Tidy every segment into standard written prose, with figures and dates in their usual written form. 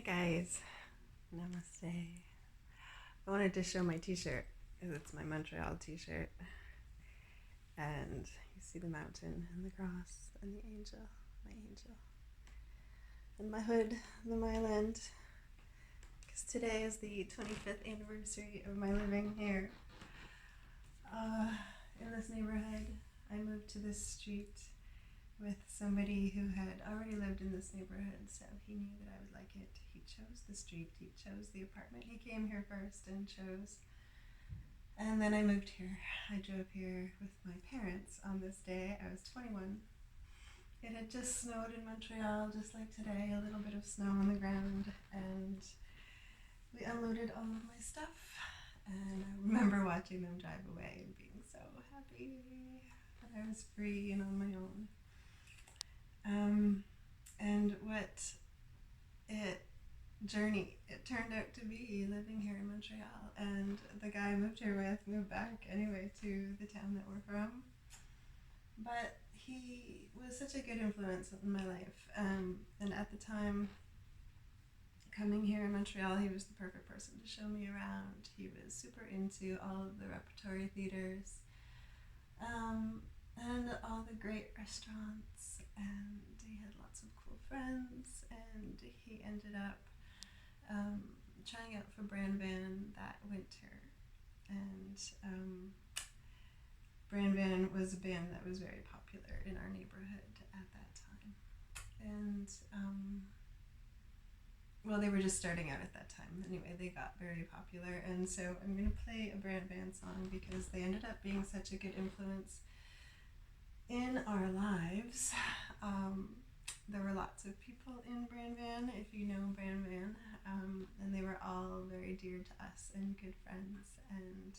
Guys, namaste. I wanted to show my t-shirt because it's my Montreal t-shirt, and you see the mountain and the cross and the angel, my angel, and my hood, the Myland, because today is the 25th anniversary of my living here in this neighborhood. I moved to this street with somebody who had already lived in this neighborhood, so he knew that I would like it. He chose the street, he chose the apartment. He came here first and chose. And then I moved here. I drove here with my parents on this day. I was 21. It had just snowed in Montreal, just like today, a little bit of snow on the ground, and we unloaded all of my stuff. And I remember watching them drive away and being so happy that I was free and on my own. And what journey it turned out to be living here in Montreal. And the guy I moved here with moved back anyway to the town that we're from. But he was such a good influence in my life. And at the time, coming here in Montreal, he was the perfect person to show me around. He was super into all of the repertory theaters. And all the great restaurants, and he had lots of cool friends, and he ended up trying out for Bran that winter. And Bran was a band that was very popular in our neighborhood at that time. And well, they were just starting out at that time. Anyway, they got very popular, and so I'm going to play a Bran song because they ended up being such a good influence in our lives. There were lots of people in Bran, if you know Bran, and they were all very dear to us and good friends. And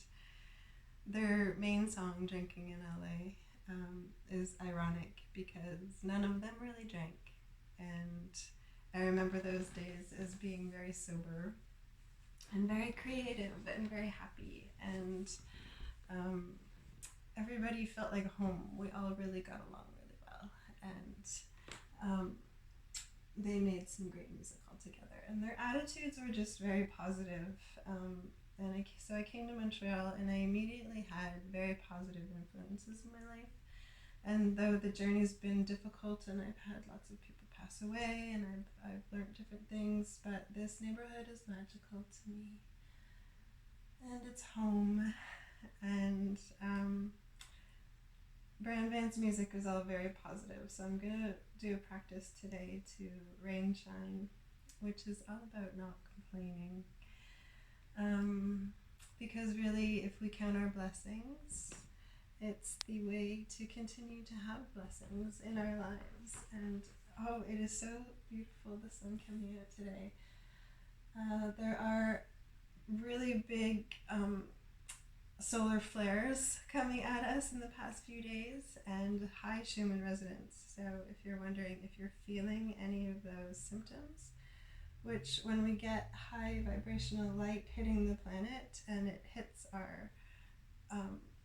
their main song, Drinking in LA, is ironic because none of them really drank. And I remember those days as being very sober and very creative and very happy. And everybody felt like home. We all really got along really well, and they made some great music all together. And their attitudes were just very positive. So I came to Montreal, and I immediately had very positive influences in my life. And though the journey's been difficult, and I've had lots of people pass away, and I've learned different things, but this neighborhood is magical to me, and it's home. And Bran's music is all very positive, so I'm going to do a practice today to Rainshine, which is all about not complaining. Because really, if we count our blessings, it's the way to continue to have blessings in our lives. And oh, it is so beautiful, the sun coming out today. There are really big solar flares coming at us in the past few days, and high Schumann resonance. So if you're wondering if you're feeling any of those symptoms, which when we get high vibrational light hitting the planet and it hits our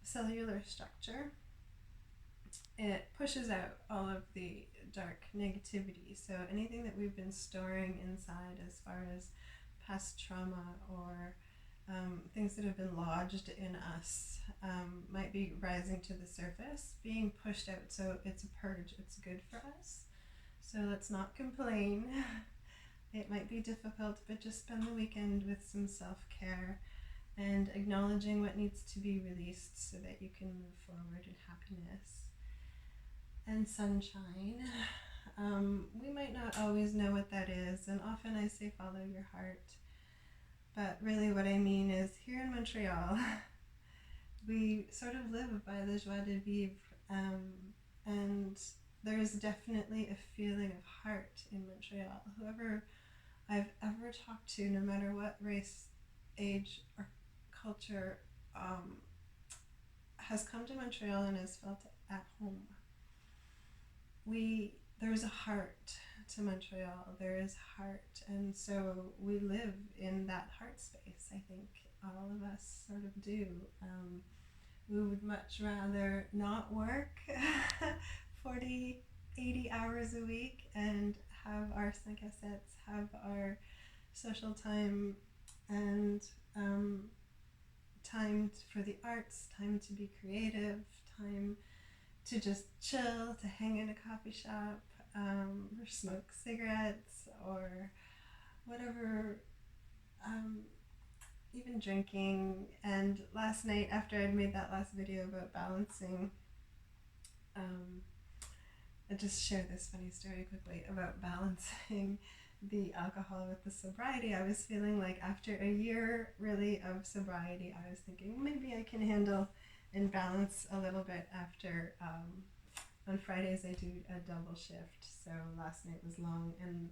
cellular structure, it pushes out all of the dark negativity. So anything that we've been storing inside as far as past trauma or things that have been lodged in us might be rising to the surface, being pushed out. So it's a purge. It's good for us. So let's not complain. It might be difficult, but just spend the weekend with some self-care and acknowledging what needs to be released so that you can move forward in happiness and sunshine. We might not always know what that is, and often I say follow your heart. But really what I mean is, here in Montreal, we sort of live by the joie de vivre, and there's definitely a feeling of heart in Montreal. Whoever I've ever talked to, no matter what race, age, or culture, has come to Montreal and has felt at home. There's a heart to Montreal. There is heart, and so we live in that heart space. I think all of us sort of do. We would much rather not work 40, 80 hours a week and have our 5 à 7, have our social time, and time for the arts, time to be creative, time to just chill, to hang in a coffee shop, or smoke cigarettes, or whatever, even drinking. And last night, after I'd made that last video about balancing, I just share this funny story quickly about balancing the alcohol with the sobriety. I was feeling like after a year really of sobriety, I was thinking maybe I can handle and balance a little bit after. On Fridays I do a double shift, so last night was long, and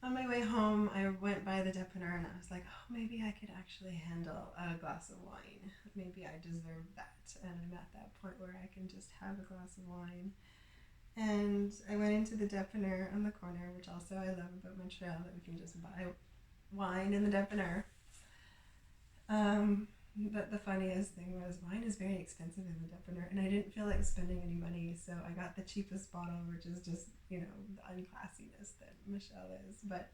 on my way home I went by the dépanneur and I was like, oh, maybe I could actually handle a glass of wine. Maybe I deserve that, and I'm at that point where I can just have a glass of wine. And I went into the dépanneur on the corner, which also I love about Montreal, that we can just buy wine in the dépanneur. But the funniest thing was wine is very expensive in the dépanneur, and I didn't feel like spending any money, so I got the cheapest bottle, which is just, the unclassiness that Michelle is. But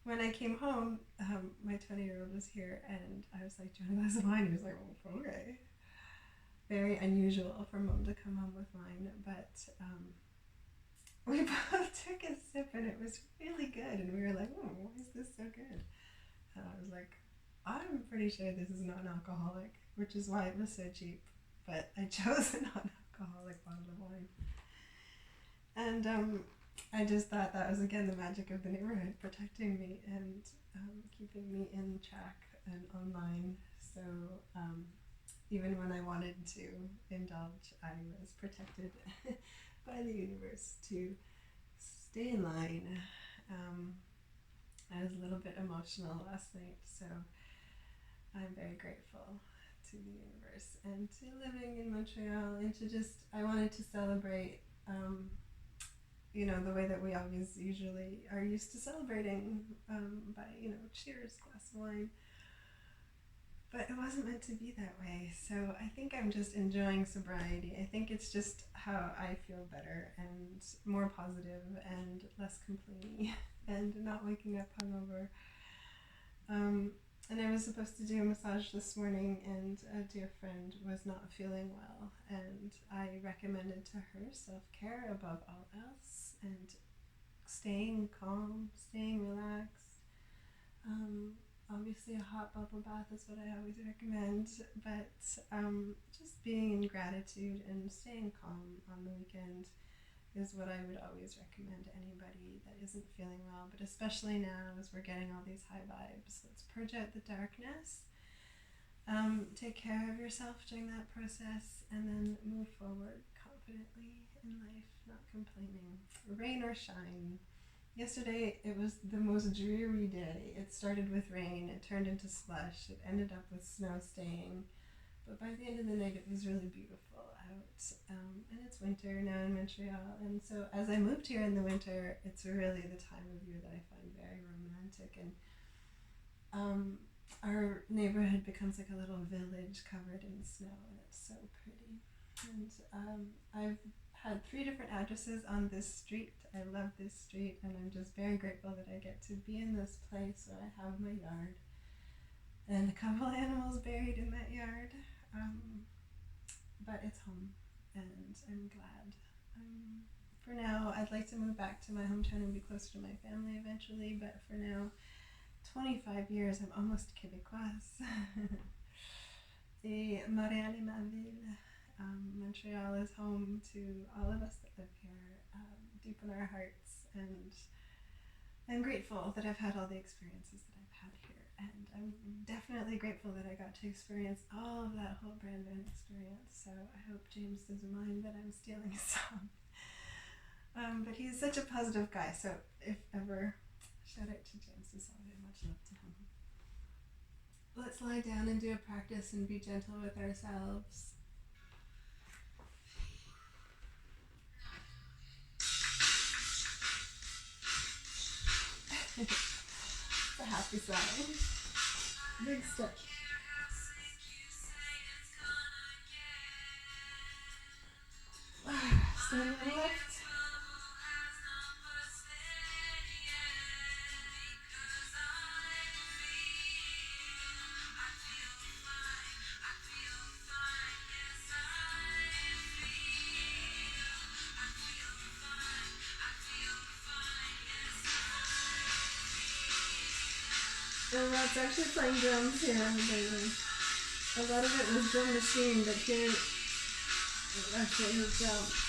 when I came home, my 20-year-old was here, and I was like, do you want a glass of wine? He was like, oh, okay. Very unusual for mom to come home with wine, but we both took a sip, and it was really good, and we were like, oh, why is this so good? And I was like, I'm pretty sure this is non-alcoholic, which is why it was so cheap, but I chose a non-alcoholic bottle of wine. And I just thought that was, again, the magic of the neighborhood, protecting me and keeping me in track and online. So even when I wanted to indulge, I was protected by the universe to stay in line. I was a little bit emotional last night, so I'm very grateful to the universe and to living in Montreal, and to just, I wanted to celebrate, the way that we always usually are used to celebrating, by, cheers, glass of wine. But it wasn't meant to be that way, so I think I'm just enjoying sobriety. I think it's just how I feel better and more positive and less complaining and not waking up hungover. And I was supposed to do a massage this morning, and a dear friend was not feeling well, and I recommended to her self-care above all else, and staying calm, staying relaxed. Obviously a hot bubble bath is what I always recommend, but just being in gratitude and staying calm on the weekend is what I would always recommend to anybody that isn't feeling well, but especially now as we're getting all these high vibes. Let's purge out the darkness, take care of yourself during that process, and then move forward confidently in life, not complaining. Rain or shine. Yesterday it was the most dreary day. It started with rain, it turned into slush, it ended up with snow staying. But by the end of the night, it was really beautiful out, and it's winter now in Montreal, and so as I moved here in the winter, it's really the time of year that I find very romantic, and our neighborhood becomes like a little village covered in snow, and it's so pretty. And I've had 3 different addresses on this street. I love this street, and I'm just very grateful that I get to be in this place where I have my yard and a couple animals buried in that yard. But it's home, and I'm glad. For now, I'd like to move back to my hometown and be closer to my family eventually, but for now, 25 years, I'm almost Québécoise. Et Montréal est ma ville. Montreal is home to all of us that live here, deep in our hearts, and I'm grateful that I've had all the experiences that I've had here. And I'm definitely grateful that I got to experience all of that whole Bran experience, so I hope James doesn't mind that I'm stealing his song. But he's such a positive guy, so if ever, shout out to James Desalve, much love to him. Let's lie down and do a practice and be gentle with ourselves. It's a happy song. Big step. Starting on the left. And that's actually playing drums here in the building. A lot of it was drum machine, but here actually his drums.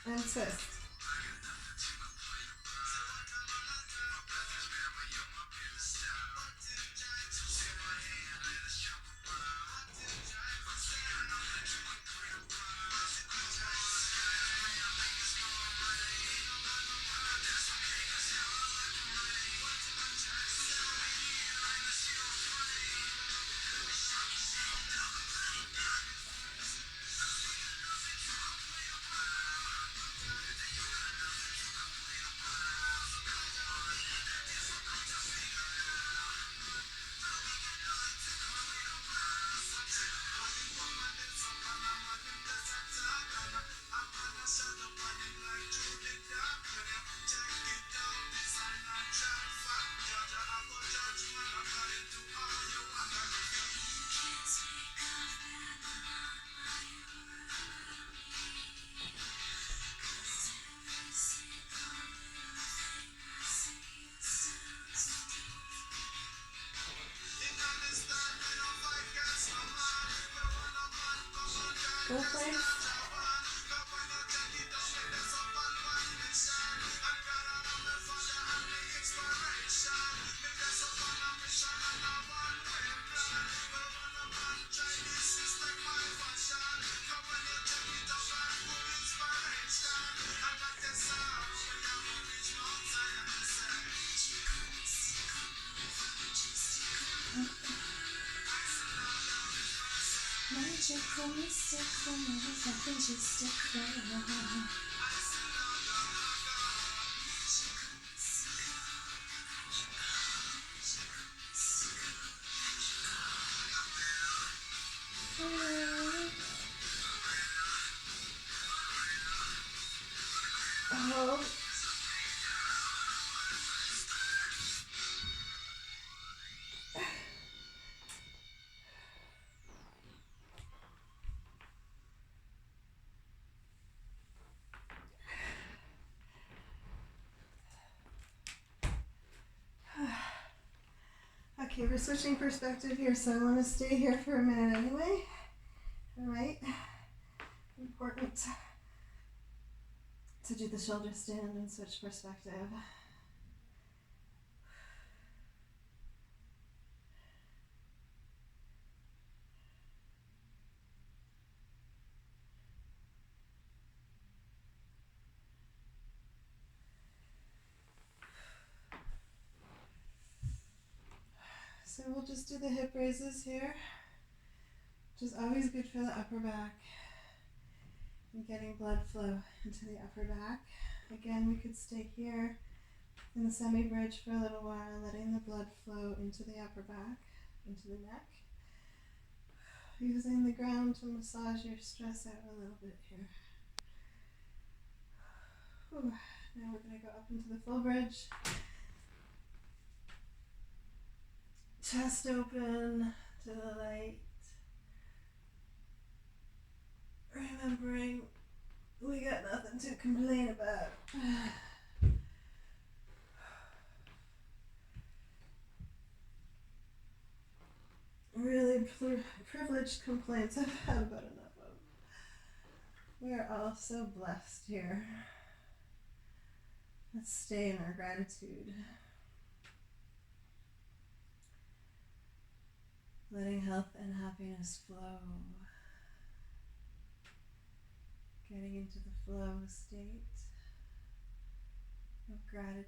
And twist. Both legs. Magical mystical, nothing just different. Oh. Okay, we're switching perspective here, so I want to stay here for a minute anyway. Alright. Important to do the shoulder stand and switch perspective. So we'll just do the hip raises here, which is always good for the upper back and getting blood flow into the upper back. Again, we could stay here in the semi-bridge for a little while, letting the blood flow into the upper back, into the neck. Using the ground to massage your stress out a little bit here. Whew. Now we're going to go up into the full bridge. Chest open to the light. Remembering we got nothing to complain about. Really privileged complaints I've had about enough of. We are all so blessed here. Let's stay in our gratitude. Letting health and happiness flow. Getting into the flow state of gratitude.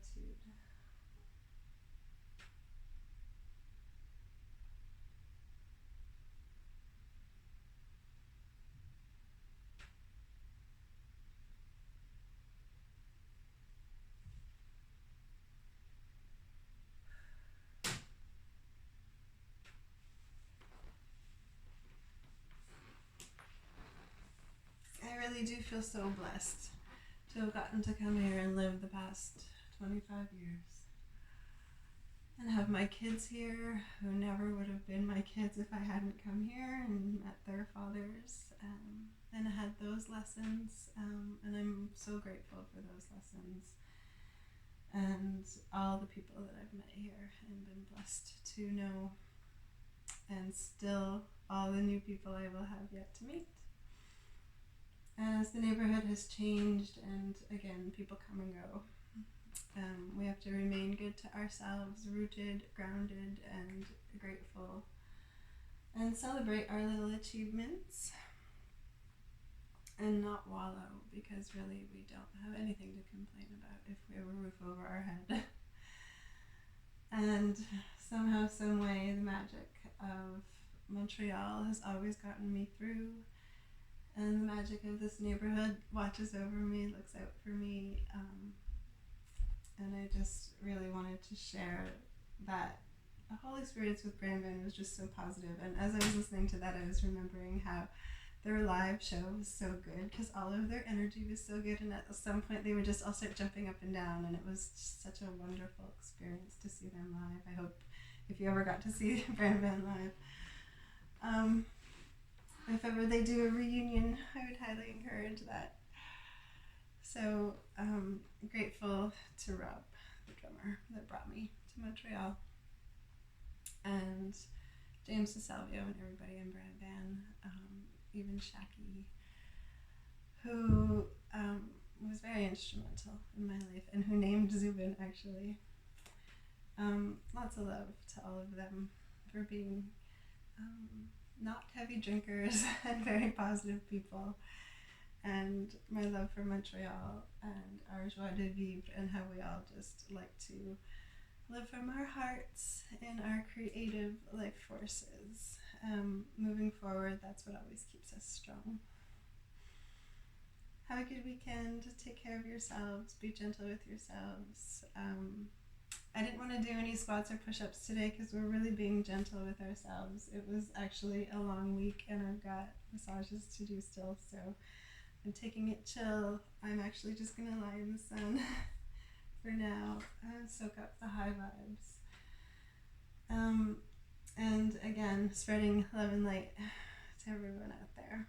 really do feel so blessed to have gotten to come here and live the past 25 years. And have my kids here, who never would have been my kids if I hadn't come here and met their fathers, and had those lessons. And I'm so grateful for those lessons. And all the people that I've met here and been blessed to know. And still all the new people I will have yet to meet. As the neighborhood has changed and again people come and go, we have to remain good to ourselves, rooted, grounded, and grateful, and celebrate our little achievements and not wallow, because really we don't have anything to complain about if we have a roof over our head. And somehow, some way, the magic of Montreal has always gotten me through, and the magic of this neighborhood watches over me, looks out for me, and I just really wanted to share that the whole experience with Bran was just so positive. And as I was listening to that, I was remembering how their live show was so good, because all of their energy was so good, and at some point they would just all start jumping up and down, and it was just such a wonderful experience to see them live. I hope if you ever got to see Bran live, if ever they do a reunion, I would highly encourage that. So grateful to Rob, the drummer, that brought me to Montreal, and James DeSalvio and everybody in Bran Band, even Shaki, who was very instrumental in my life and who named Zubin, actually. Lots of love to all of them for being not heavy drinkers and very positive people. And my love for Montreal and our joie de vivre, and how we all just like to live from our hearts and our creative life forces. Moving forward, that's what always keeps us strong. Have a good weekend. Take care of yourselves. Be gentle with yourselves. I didn't want to do any squats or push-ups today because we're really being gentle with ourselves. It was actually a long week and I've got massages to do still, so I'm taking it chill. I'm actually just going to lie in the sun for now and soak up the high vibes. And again, spreading love and light to everyone out there.